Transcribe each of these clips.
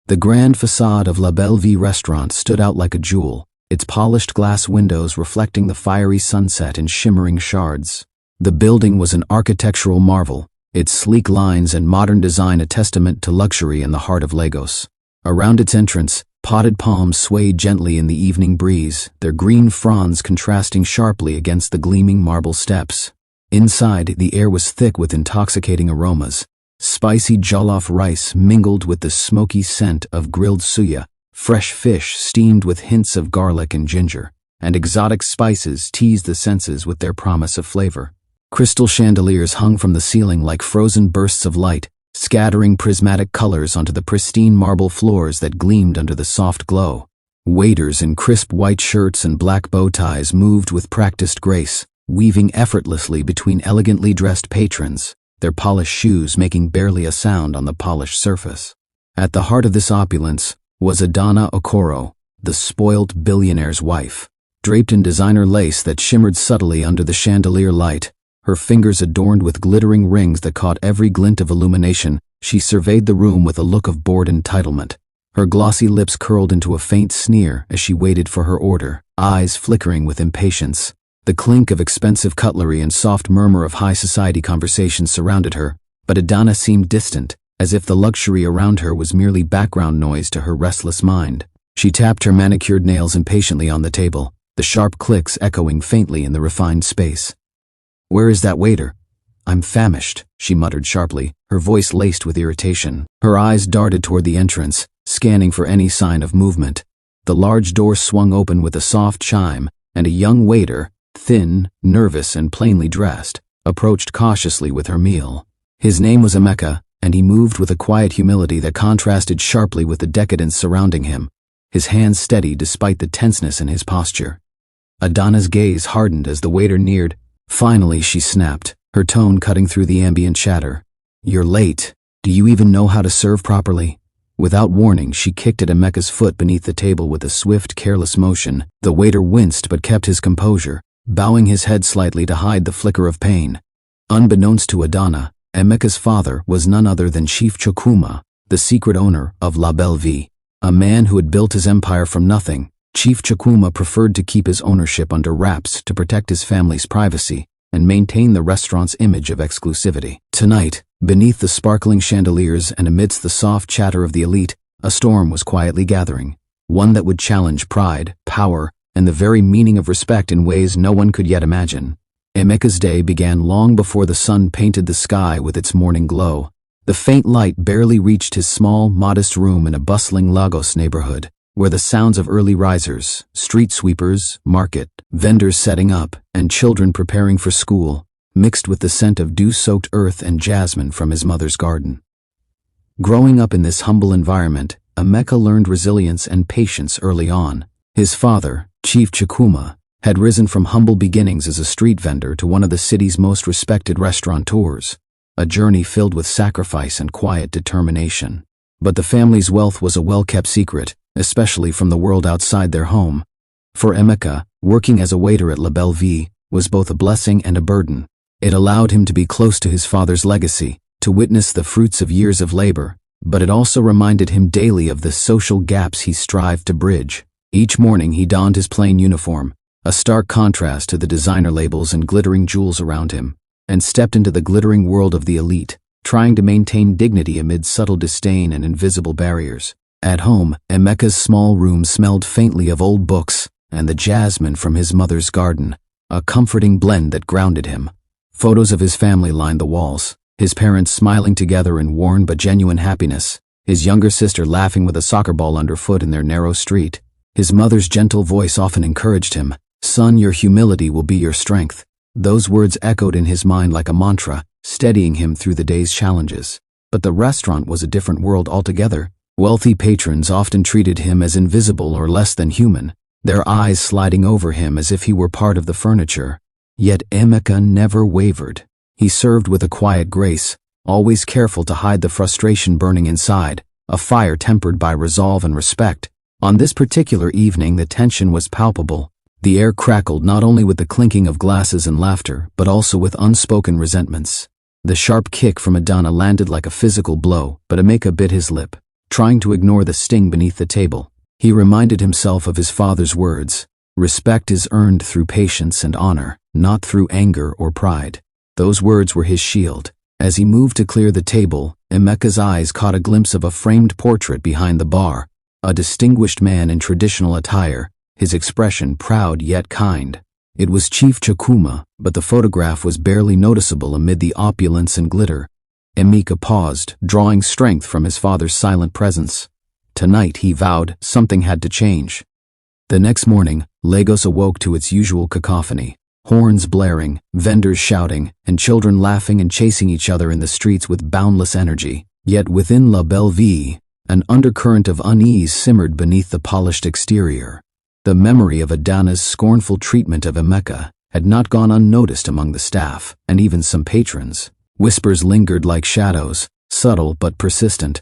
The grand facade of La Belle Vie restaurant stood out like a jewel, its polished glass windows reflecting the fiery sunset in shimmering shards. The building was an architectural marvel, its sleek lines and modern design a testament to luxury in the heart of Lagos. Around its entrance, potted palms swayed gently in the evening breeze, their green fronds contrasting sharply against the gleaming marble steps. Inside, the air was thick with intoxicating aromas. Spicy jollof rice mingled with the smoky scent of grilled suya, fresh fish steamed with hints of garlic and ginger, and exotic spices teased the senses with their promise of flavor. Crystal chandeliers hung from the ceiling like frozen bursts of light, scattering prismatic colors onto the pristine marble floors that gleamed under the soft glow. Waiters in crisp white shirts and black bow ties moved with practiced grace, weaving effortlessly between elegantly dressed patrons, their polished shoes making barely a sound on the polished surface. At the heart of this opulence was Adana Okoro, the spoilt billionaire's wife. Draped in designer lace that shimmered subtly under the chandelier light, her fingers adorned with glittering rings that caught every glint of illumination, she surveyed the room with a look of bored entitlement. Her glossy lips curled into a faint sneer as she waited for her order, eyes flickering with impatience. The clink of expensive cutlery and soft murmur of high society conversations surrounded her, but Adana seemed distant, as if the luxury around her was merely background noise to her restless mind. She tapped her manicured nails impatiently on the table, the sharp clicks echoing faintly in the refined space. "Where is that waiter?" "I'm famished," she muttered sharply, her voice laced with irritation. Her eyes darted toward the entrance, scanning for any sign of movement. The large door swung open with a soft chime, and a young waiter, thin, nervous, and plainly dressed, approached cautiously with her meal. His name was Emeka, and he moved with a quiet humility that contrasted sharply with the decadence surrounding him, his hands steady despite the tenseness in his posture. Adana's gaze hardened as the waiter neared. Finally, she snapped, her tone cutting through the ambient chatter. "You're late. Do you even know how to serve properly?" Without warning, she kicked at Emeka's foot beneath the table with a swift, careless motion. The waiter winced but kept his composure, bowing his head slightly to hide the flicker of pain. Unbeknownst to Adana, Emeka's father was none other than Chief Chukuma, the secret owner of La Belle Vie. A man who had built his empire from nothing, Chief Chukuma preferred to keep his ownership under wraps to protect his family's privacy and maintain the restaurant's image of exclusivity. Tonight, beneath the sparkling chandeliers and amidst the soft chatter of the elite, a storm was quietly gathering, one that would challenge pride, power, and the very meaning of respect in ways no one could yet imagine. Emeka's day began long before the sun painted the sky with its morning glow. The faint light barely reached his small, modest room in a bustling Lagos neighborhood, where the sounds of early risers, street sweepers, market, vendors setting up, and children preparing for school, mixed with the scent of dew-soaked earth and jasmine from his mother's garden. Growing up in this humble environment, Emeka learned resilience and patience early on. His father, Chief Chukuma, had risen from humble beginnings as a street vendor to one of the city's most respected restaurateurs, a journey filled with sacrifice and quiet determination. But the family's wealth was a well-kept secret, especially from the world outside their home. For Emeka, working as a waiter at La Belle Vie was both a blessing and a burden. It allowed him to be close to his father's legacy, to witness the fruits of years of labor, but it also reminded him daily of the social gaps he strived to bridge. Each morning he donned his plain uniform, a stark contrast to the designer labels and glittering jewels around him, and stepped into the glittering world of the elite, trying to maintain dignity amid subtle disdain and invisible barriers. At home, Emeka's small room smelled faintly of old books and the jasmine from his mother's garden, a comforting blend that grounded him. Photos of his family lined the walls, his parents smiling together in worn but genuine happiness, his younger sister laughing with a soccer ball underfoot in their narrow street. His mother's gentle voice often encouraged him, "Son, your humility will be your strength." Those words echoed in his mind like a mantra, steadying him through the day's challenges. But the restaurant was a different world altogether. Wealthy patrons often treated him as invisible or less than human, their eyes sliding over him as if he were part of the furniture. Yet Emeka never wavered. He served with a quiet grace, always careful to hide the frustration burning inside, a fire tempered by resolve and respect. On this particular evening, the tension was palpable. The air crackled not only with the clinking of glasses and laughter, but also with unspoken resentments. The sharp kick from Adana landed like a physical blow, but Emeka bit his lip. trying to ignore the sting beneath the table. He reminded himself of his father's words. Respect is earned through patience and honor, not through anger or pride. Those words were his shield. As he moved to clear the table, Emeka's eyes caught a glimpse of a framed portrait behind the bar. A distinguished man in traditional attire, his expression proud yet kind. It was Chief Chukuma, but the photograph was barely noticeable amid the opulence and glitter. Emeka paused, drawing strength from his father's silent presence. Tonight, he vowed, something had to change. The next morning, Lagos awoke to its usual cacophony. Horns blaring, vendors shouting, and children laughing and chasing each other in the streets with boundless energy. Yet within La Belle Vie, an undercurrent of unease simmered beneath the polished exterior. The memory of Adana's scornful treatment of Emeka had not gone unnoticed among the staff, and even some patrons. Whispers lingered like shadows, subtle but persistent.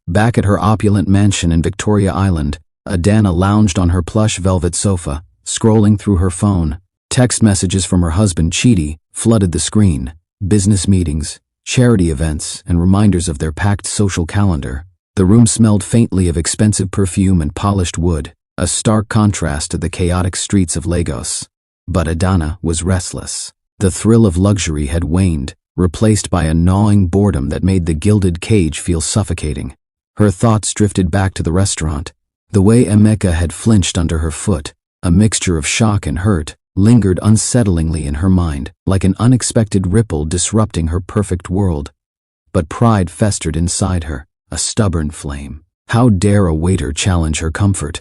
Back at her opulent mansion in Victoria Island, Adana lounged on her plush velvet sofa, scrolling through her phone. Text messages from her husband Chidi flooded the screen. Business meetings, charity events, and reminders of their packed social calendar. The room smelled faintly of expensive perfume and polished wood, a stark contrast to the chaotic streets of Lagos. But Adana was restless. The thrill of luxury had waned, replaced by a gnawing boredom that made the gilded cage feel suffocating. Her thoughts drifted back to the restaurant. The way Emeka had flinched under her foot, a mixture of shock and hurt, lingered unsettlingly in her mind, like an unexpected ripple disrupting her perfect world. But pride festered inside her, a stubborn flame. How dare a waiter challenge her comfort?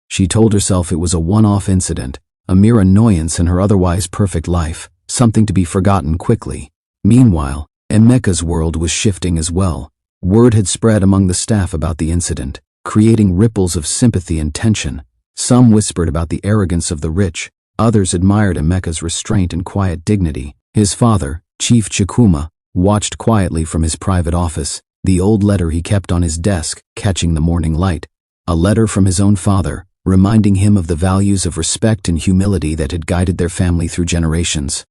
She told herself it was a one-off incident, a mere annoyance in her otherwise perfect life, something to be forgotten quickly. Meanwhile, Emeka's world was shifting as well. Word had spread among the staff about the incident, creating ripples of sympathy and tension. Some whispered about the arrogance of the rich, others admired Emeka's restraint and quiet dignity. His father, Chief Chukuma, watched quietly from his private office, the old letter he kept on his desk catching the morning light. A letter from his own father, reminding him of the values of respect and humility that had guided their family through generations.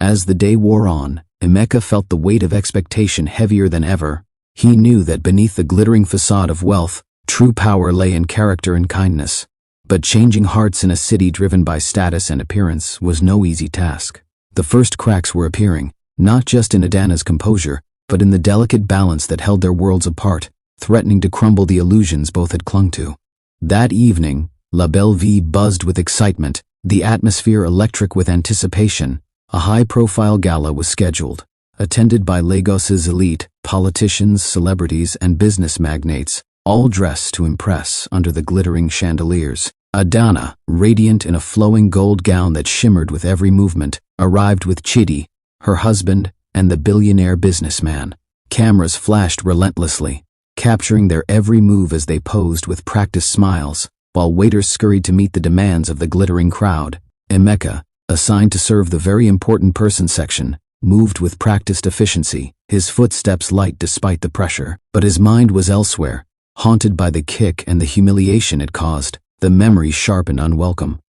As the day wore on, Emeka felt the weight of expectation heavier than ever. He knew that beneath the glittering facade of wealth, true power lay in character and kindness. But changing hearts in a city driven by status and appearance was no easy task. The first cracks were appearing, not just in Adana's composure, but in the delicate balance that held their worlds apart, threatening to crumble the illusions both had clung to. That evening, La Belle Vie buzzed with excitement, the atmosphere electric with anticipation. A high-profile gala was scheduled, attended by Lagos's elite, politicians, celebrities, and business magnates, all dressed to impress under the glittering chandeliers. Adana, radiant in a flowing gold gown that shimmered with every movement, arrived with Chidi, her husband, and the billionaire businessman. Cameras flashed relentlessly, capturing their every move as they posed with practiced smiles, while waiters scurried to meet the demands of the glittering crowd. Emeka, assigned to serve the very important person section, moved with practiced efficiency, his footsteps light despite the pressure. But his mind was elsewhere, haunted by the kick and the humiliation it caused, the memory sharp and unwelcome.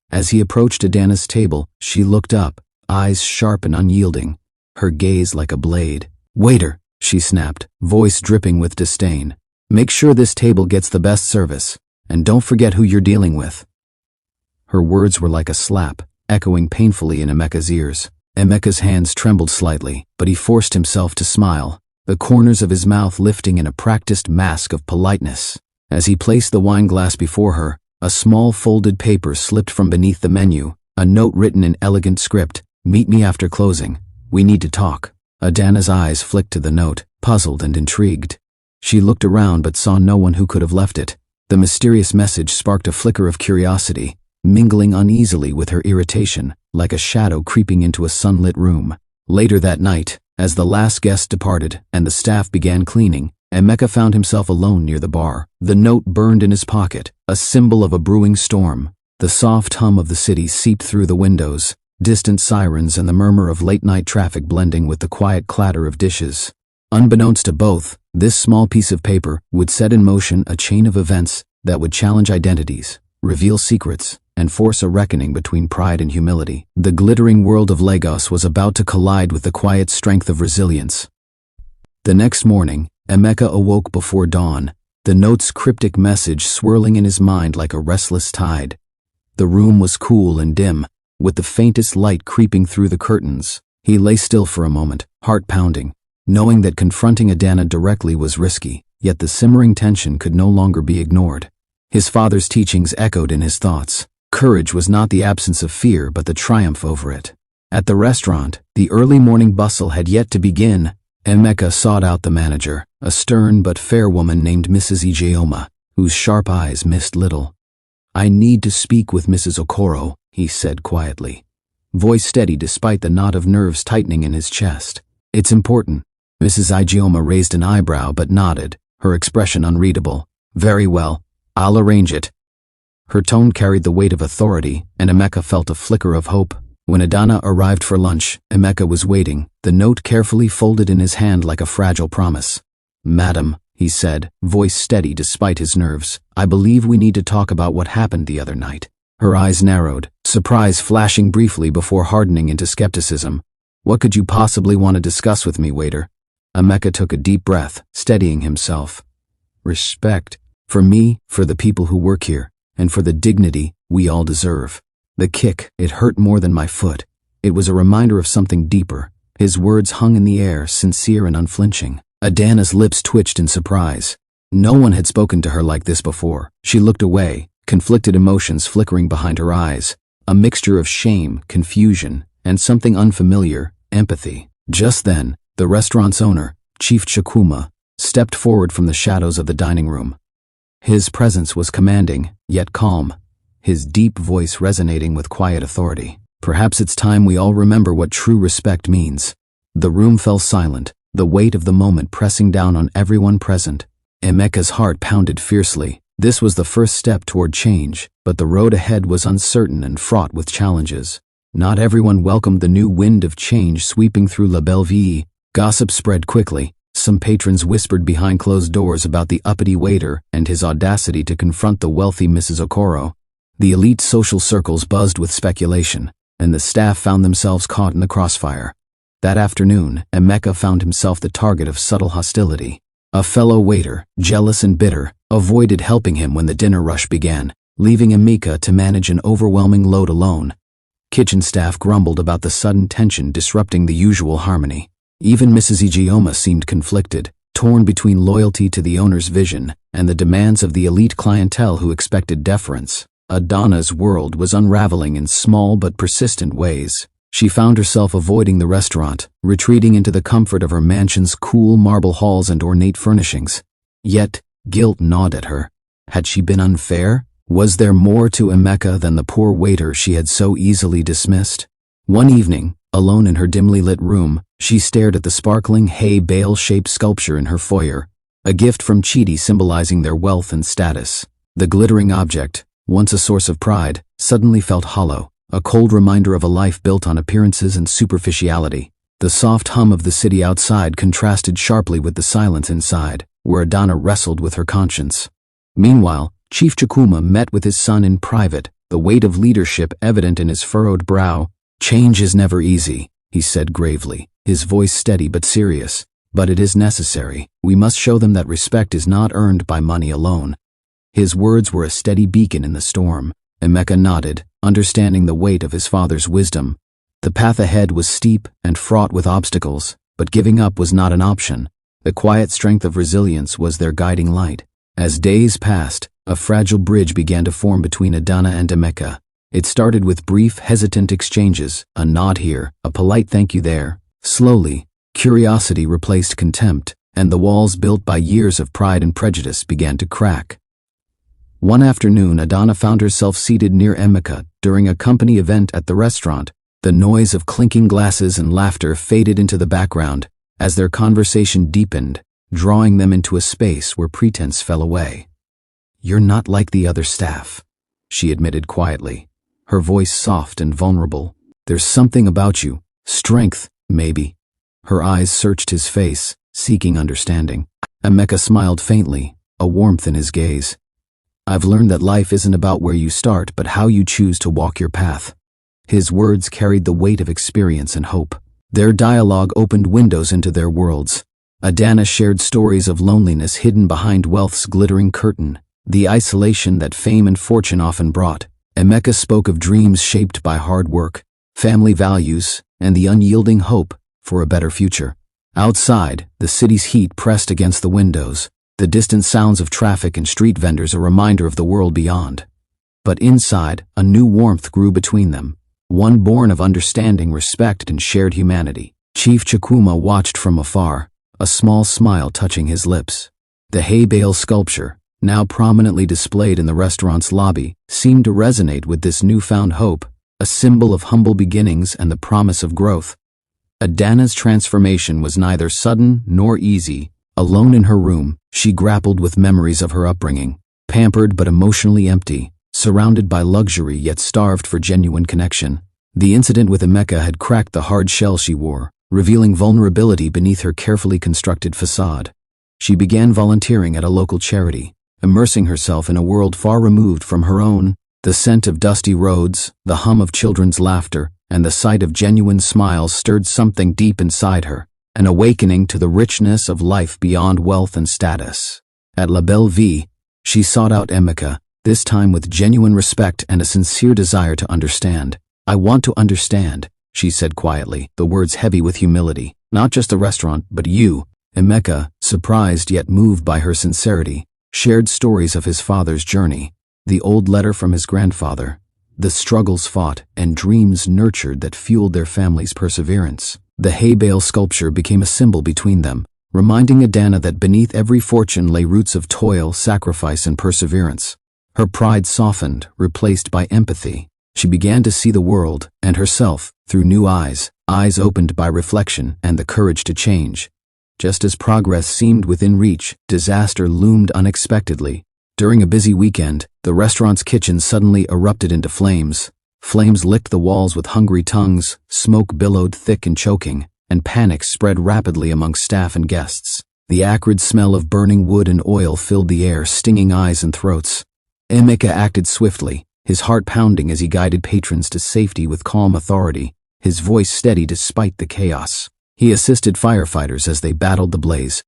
As he approached Adana's table, she looked up, eyes sharp and unyielding, her gaze like a blade. "Waiter," she snapped, voice dripping with disdain. "Make sure this table gets the best service, and don't forget who you're dealing with." Her words were like a slap, echoing painfully in Emeka's ears. Emeka's hands trembled slightly, but he forced himself to smile, the corners of his mouth lifting in a practiced mask of politeness. As he placed the wine glass before her, a small folded paper slipped from beneath the menu, a note written in elegant script, "Meet me after closing. We need to talk." Adana's eyes flicked to the note, puzzled and intrigued. She looked around but saw no one who could have left it. The mysterious message sparked a flicker of curiosity, mingling uneasily with her irritation, like a shadow creeping into a sunlit room. Later that night, as the last guest departed and the staff began cleaning, Emeka found himself alone near the bar. The note burned in his pocket, a symbol of a brewing storm. The soft hum of the city seeped through the windows, distant sirens and the murmur of late-night traffic blending with the quiet clatter of dishes. Unbeknownst to both, this small piece of paper would set in motion a chain of events that would challenge identities, reveal secrets, and force a reckoning between pride and humility. The glittering world of Lagos was about to collide with the quiet strength of resilience. The next morning, Emeka awoke before dawn, the note's cryptic message swirling in his mind like a restless tide. The room was cool and dim, with the faintest light creeping through the curtains. He lay still for a moment, heart pounding, knowing that confronting Adana directly was risky, yet the simmering tension could no longer be ignored. His father's teachings echoed in his thoughts. Courage was not the absence of fear, but the triumph over it. At the restaurant, the early morning bustle had yet to begin. Emeka sought out the manager, a stern but fair woman named Mrs. Ijeoma, whose sharp eyes missed little. "I need to speak with Mrs. Okoro," he said quietly, voice steady despite the knot of nerves tightening in his chest. "It's important." Mrs. Ijeoma raised an eyebrow but nodded, her expression unreadable. "Very well, I'll arrange it." Her tone carried the weight of authority, and Emeka felt a flicker of hope. When Adana arrived for lunch, Emeka was waiting, the note carefully folded in his hand like a fragile promise. "Madam," he said, voice steady despite his nerves, "I believe we need to talk about what happened the other night." Her eyes narrowed, surprise flashing briefly before hardening into skepticism. "What could you possibly want to discuss with me, waiter?" Emeka took a deep breath, steadying himself. "Respect. For me, for the people who work here, and for the dignity we all deserve." The kick, it hurt more than my foot. It was a reminder of something deeper. His words hung in the air, sincere and unflinching. Adana's lips twitched in surprise. No one had spoken to her like this before. She looked away, conflicted emotions flickering behind her eyes. A mixture of shame, confusion, and something unfamiliar, empathy. Just then, the restaurant's owner, Chief Chukuma, stepped forward from the shadows of the dining room. His presence was commanding, yet calm, his deep voice resonating with quiet authority. "Perhaps it's time we all remember what true respect means." The room fell silent, the weight of the moment pressing down on everyone present. Emeka's heart pounded fiercely. This was the first step toward change, but the road ahead was uncertain and fraught with challenges. Not everyone welcomed the new wind of change sweeping through La Belle Vie. Gossip spread quickly. Some patrons whispered behind closed doors about the uppity waiter and his audacity to confront the wealthy Mrs. Okoro. The elite social circles buzzed with speculation, and the staff found themselves caught in the crossfire. That afternoon, Emeka found himself the target of subtle hostility. A fellow waiter, jealous and bitter, avoided helping him when the dinner rush began, leaving Emeka to manage an overwhelming load alone. Kitchen staff grumbled about the sudden tension disrupting the usual harmony. Even Mrs. Ijeoma seemed conflicted, torn between loyalty to the owner's vision and the demands of the elite clientele who expected deference. Adana's world was unraveling in small but persistent ways. She found herself avoiding the restaurant, retreating into the comfort of her mansion's cool marble halls and ornate furnishings. Yet, guilt gnawed at her. Had she been unfair? Was there more to Emeka than the poor waiter she had so easily dismissed? One evening, alone in her dimly lit room, she stared at the sparkling hay bale-shaped sculpture in her foyer, a gift from Chidi symbolizing their wealth and status. The glittering object, once a source of pride, suddenly felt hollow, a cold reminder of a life built on appearances and superficiality. The soft hum of the city outside contrasted sharply with the silence inside, where Adana wrestled with her conscience. Meanwhile, Chief Chukuma met with his son in private, the weight of leadership evident in his furrowed brow. "Change is never easy," he said gravely, his voice steady but serious. "But it is necessary. We must show them that respect is not earned by money alone." His words were a steady beacon in the storm. Emeka nodded, understanding the weight of his father's wisdom. The path ahead was steep and fraught with obstacles, but giving up was not an option. The quiet strength of resilience was their guiding light. As days passed, a fragile bridge began to form between Adana and Emeka. It started with brief, hesitant exchanges, a nod here, a polite thank you there. Slowly, curiosity replaced contempt, and the walls built by years of pride and prejudice began to crack. One afternoon, Adana found herself seated near Emeka during a company event at the restaurant. The noise of clinking glasses and laughter faded into the background as their conversation deepened, drawing them into a space where pretense fell away. "You're not like the other staff," she admitted quietly, her voice soft and vulnerable. "There's something about you, strength, maybe." Her eyes searched his face, seeking understanding. Emeka smiled faintly, a warmth in his gaze. "I've learned that life isn't about where you start, but how you choose to walk your path." His words carried the weight of experience and hope. Their dialogue opened windows into their worlds. Adana shared stories of loneliness hidden behind wealth's glittering curtain, the isolation that fame and fortune often brought. Emeka spoke of dreams shaped by hard work, family values, and the unyielding hope for a better future. Outside, the city's heat pressed against the windows, the distant sounds of traffic and street vendors a reminder of the world beyond. But inside, a new warmth grew between them, one born of understanding, respect, and shared humanity. Chief Chukuma watched from afar, a small smile touching his lips. The hay bale sculpture, now prominently displayed in the restaurant's lobby, seemed to resonate with this newfound hope, a symbol of humble beginnings and the promise of growth. Adana's transformation was neither sudden nor easy. Alone in her room, she grappled with memories of her upbringing, pampered but emotionally empty, surrounded by luxury yet starved for genuine connection. The incident with Emeka had cracked the hard shell she wore, revealing vulnerability beneath her carefully constructed facade. She began volunteering at a local charity, immersing herself in a world far removed from her own. The scent of dusty roads, the hum of children's laughter, and the sight of genuine smiles stirred something deep inside her, an awakening to the richness of life beyond wealth and status. At La Belle Vie, she sought out Emeka, this time with genuine respect and a sincere desire to understand. "I want to understand," she said quietly, the words heavy with humility. "Not just the restaurant, but you." Emeka, surprised yet moved by her sincerity, shared stories of his father's journey, the old letter from his grandfather, the struggles fought and dreams nurtured that fueled their family's perseverance. The hay bale sculpture became a symbol between them, reminding Adana that beneath every fortune lay roots of toil, sacrifice, and perseverance. Her pride softened, replaced by empathy. She began to see the world, and herself, through new eyes opened by reflection and the courage to change. Just as progress seemed within reach, disaster loomed unexpectedly. During a busy weekend, the restaurant's kitchen suddenly erupted into flames. Flames licked the walls with hungry tongues, smoke billowed thick and choking, and panic spread rapidly among staff and guests. The acrid smell of burning wood and oil filled the air, stinging eyes and throats. Emeka acted swiftly, his heart pounding as he guided patrons to safety with calm authority, his voice steady despite the chaos. He assisted firefighters as they battled the blaze,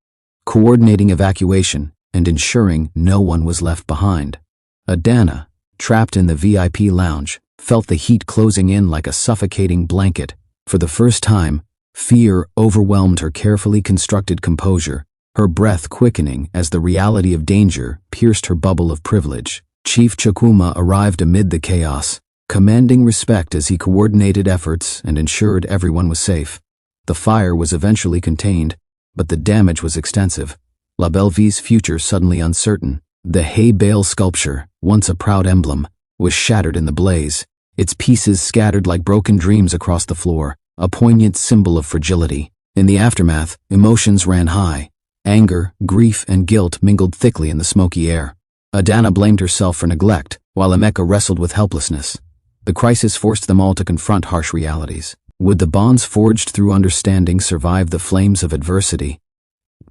coordinating evacuation and ensuring no one was left behind. Adana, trapped in the VIP lounge, felt the heat closing in like a suffocating blanket. For the first time, fear overwhelmed her carefully constructed composure, her breath quickening as the reality of danger pierced her bubble of privilege. Chief Chukuma arrived amid the chaos, commanding respect as he coordinated efforts and ensured everyone was safe. The fire was eventually contained, but the damage was extensive. La Belle Vie's future suddenly uncertain. The hay bale sculpture, once a proud emblem, was shattered in the blaze, its pieces scattered like broken dreams across the floor, a poignant symbol of fragility. In the aftermath, emotions ran high. Anger, grief, and guilt mingled thickly in the smoky air. Adana blamed herself for neglect, while Emeka wrestled with helplessness. The crisis forced them all to confront harsh realities. Would the bonds forged through understanding survive the flames of adversity?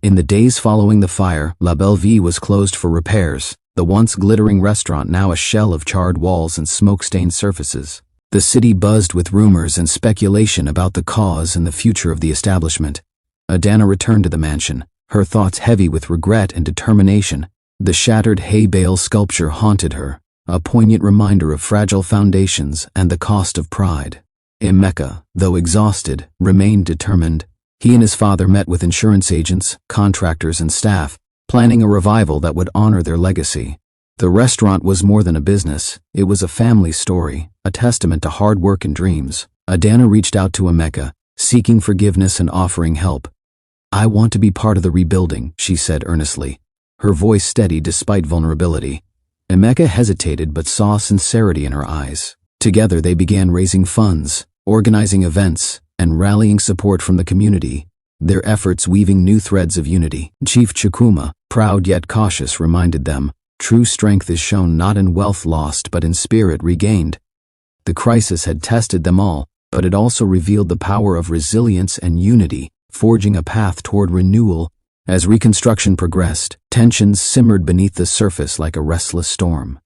In the days following the fire, La Belle Vie was closed for repairs, the once glittering restaurant now a shell of charred walls and smoke-stained surfaces. The city buzzed with rumors and speculation about the cause and the future of the establishment. Adana returned to the mansion, her thoughts heavy with regret and determination. The shattered hay bale sculpture haunted her, a poignant reminder of fragile foundations and the cost of pride. Emeka, though exhausted, remained determined. He and his father met with insurance agents, contractors, and staff, planning a revival that would honor their legacy. The restaurant was more than a business, it was a family story, a testament to hard work and dreams. Adana reached out to Emeka, seeking forgiveness and offering help. "I want to be part of the rebuilding," she said earnestly, her voice steady despite vulnerability. Emeka hesitated but saw sincerity in her eyes. Together they began raising funds, organizing events, and rallying support from the community, their efforts weaving new threads of unity. Chief Chukuma, proud yet cautious, reminded them, "True strength is shown not in wealth lost but in spirit regained." The crisis had tested them all, but it also revealed the power of resilience and unity, forging a path toward renewal. As reconstruction progressed, tensions simmered beneath the surface like a restless storm.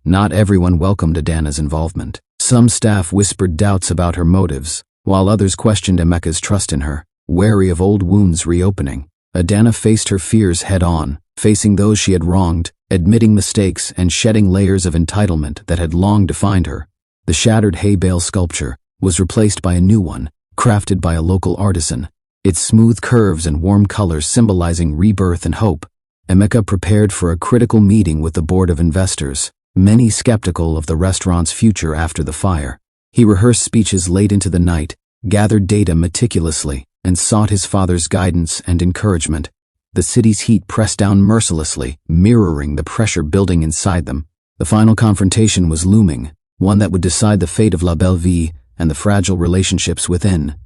Not everyone welcomed Adana's involvement. Some staff whispered doubts about her motives, while others questioned Emeka's trust in her, wary of old wounds reopening. Adana faced her fears head-on, facing those she had wronged, admitting mistakes and shedding layers of entitlement that had long defined her. The shattered hay bale sculpture was replaced by a new one, crafted by a local artisan, its smooth curves and warm colors symbolizing rebirth and hope. Emeka prepared for a critical meeting with the board of investors, many skeptical of the restaurant's future after the fire. He rehearsed speeches late into the night, gathered data meticulously, and sought his father's guidance and encouragement. The city's heat pressed down mercilessly, mirroring the pressure building inside them. The final confrontation was looming, one that would decide the fate of La Belle Vie and the fragile relationships within.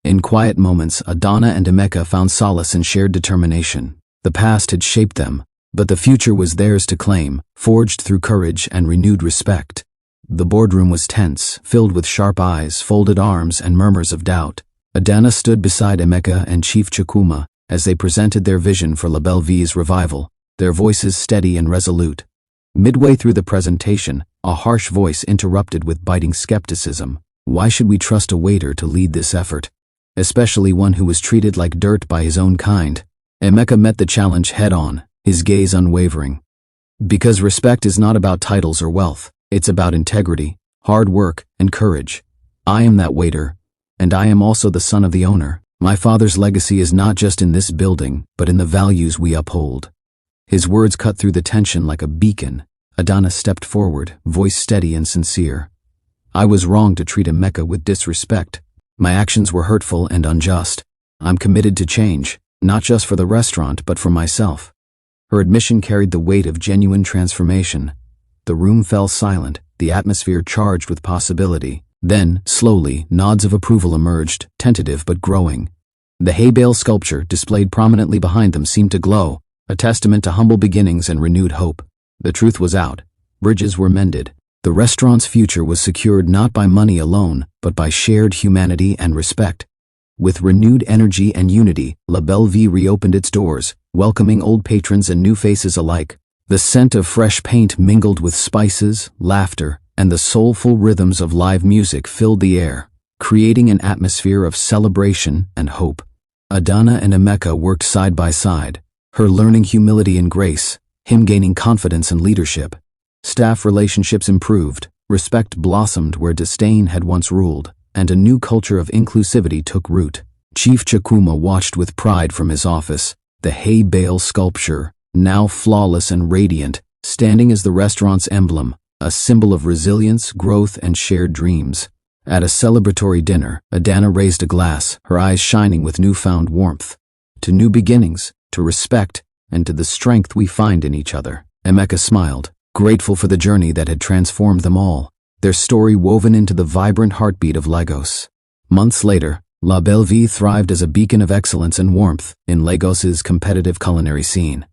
In quiet moments, Adana and Emeka found solace in shared determination. The past had shaped them, but the future was theirs to claim, forged through courage and renewed respect. The boardroom was tense, filled with sharp eyes, folded arms, and murmurs of doubt. Adana stood beside Emeka and Chief Chukuma as they presented their vision for La Belle Vie's revival, their voices steady and resolute. Midway through the presentation, a harsh voice interrupted with biting skepticism. Why should we trust a waiter to lead this effort, especially one who was treated like dirt by his own kind? Emeka met the challenge head-on, his gaze unwavering. Because respect is not about titles or wealth, it's about integrity, hard work, and courage. I am that waiter, and I am also the son of the owner. My father's legacy is not just in this building, but in the values we uphold. His words cut through the tension like a beacon. Adana stepped forward, voice steady and sincere. I was wrong to treat Emeka with disrespect. My actions were hurtful and unjust. I'm committed to change, not just for the restaurant, but for myself. Her admission carried the weight of genuine transformation. The room fell silent, the atmosphere charged with possibility. Then, slowly, nods of approval emerged, tentative but growing. The hay bale sculpture displayed prominently behind them seemed to glow, a testament to humble beginnings and renewed hope. The truth was out. Bridges were mended. The restaurant's future was secured not by money alone, but by shared humanity and respect. With renewed energy and unity, La Belle Vie reopened its doors, welcoming old patrons and new faces alike. The scent of fresh paint mingled with spices, laughter, and the soulful rhythms of live music filled the air, creating an atmosphere of celebration and hope. Adana and Emeka worked side by side, her learning humility and grace, him gaining confidence and leadership. Staff relationships improved, respect blossomed where disdain had once ruled, and a new culture of inclusivity took root. Chief Chukuma watched with pride from his office, the hay bale sculpture, now flawless and radiant, standing as the restaurant's emblem, a symbol of resilience, growth, and shared dreams. At a celebratory dinner, Adana raised a glass, her eyes shining with newfound warmth. To new beginnings, to respect, and to the strength we find in each other. Emeka smiled, grateful for the journey that had transformed them all, their story woven into the vibrant heartbeat of Lagos. Months later, La Belle Vie thrived as a beacon of excellence and warmth in Lagos's competitive culinary scene.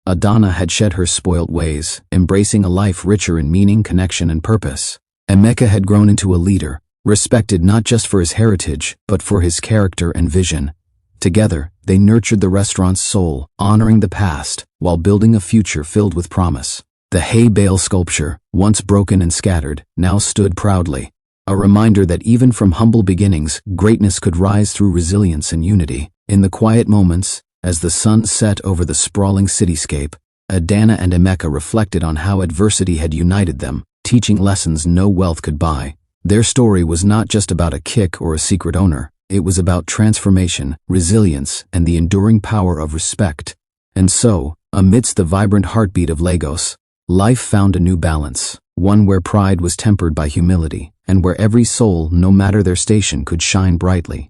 Adana had shed her spoilt ways, embracing a life richer in meaning, connection, and purpose. Emeka had grown into a leader, respected not just for his heritage, but for his character and vision. Together, they nurtured the restaurant's soul, honoring the past, while building a future filled with promise. The hay bale sculpture, once broken and scattered, now stood proudly, a reminder that even from humble beginnings, greatness could rise through resilience and unity. In the quiet moments, as the sun set over the sprawling cityscape, Adana and Emeka reflected on how adversity had united them, teaching lessons no wealth could buy. Their story was not just about a kick or a secret owner. It was about transformation, resilience, and the enduring power of respect. And so, amidst the vibrant heartbeat of Lagos, life found a new balance, one where pride was tempered by humility, and where every soul, no matter their station, could shine brightly.